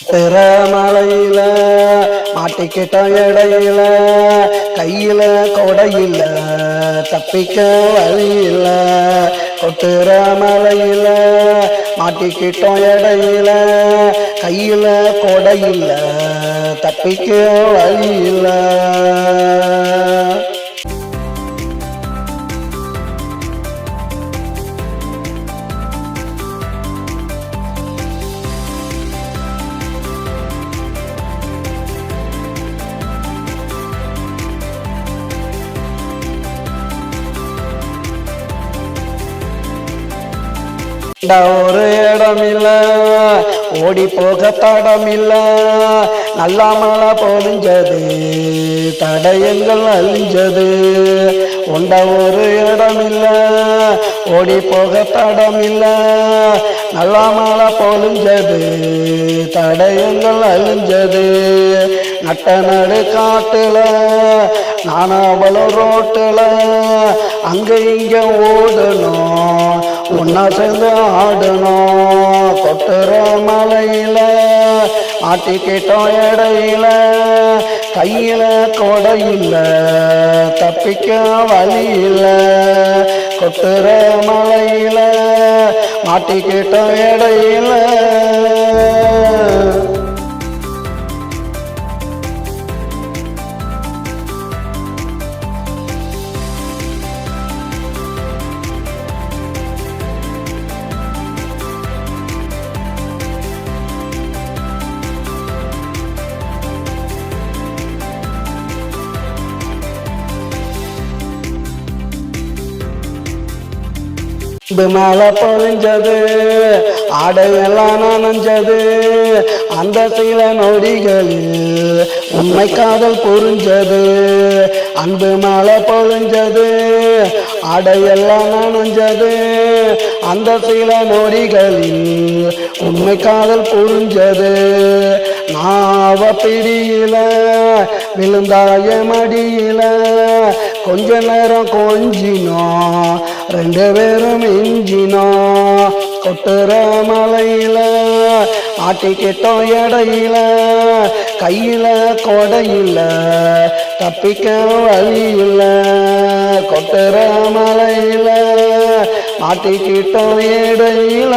திறமலையில மாட்டிக்கிட்ட இடையில கையில கொடையில தப்பிக்க வழியில கொட்டுற மலையில மாட்டிக்கிட்டோம் இடையில கையில கொடையில தப்பிக்க வழியில ஒரு இடமில்ல ஓடி போக தடமில்ல நல்லா மழை பொழிஞ்சது தடயங்கள் அழிஞ்சது உண்ட ஒரு இடமில்ல ஓடி போக தடமில்ல நல்லா மழை பொழிஞ்சது தடயங்கள் அழிஞ்சது நட்ட நடு காட்டுல நானாவளும் ரோட்டுல அங்க இங்க ஓடணும் ஒன்னா சேர்ந்து ஆடணும் கொட்டுற மலையில மாட்டிக்கிட்டோம் இடையில கையில கொடையில தப்பிக்க வழியில கொட்டுற மலையில மாட்டிக்கிட்டோம் இடையில மழை பொழிஞ்சது ஆடையெல்லாம் நனைஞ்சது அந்த சில நொடிகளில் உண்மை காதல் புரிஞ்சது அன்பு மழை பொழிஞ்சது ஆடையெல்லாம் நனைஞ்சது அந்த சில நொடிகளில் உண்மை காதல் புரிஞ்சது நாவ பிடியில விழுந்தாய மடியில கொஞ்ச நேரம் கொஞ்சினோம் ரெண்டு பேரும் இஞ்சினோம் கொட்டுற மலையில மாட்டிக்கிட்டோம் இடையில கையில கொடையில தப்பிக்க வழியில கொட்டுற மலையில மாட்டிக்கிட்டோம் இடையில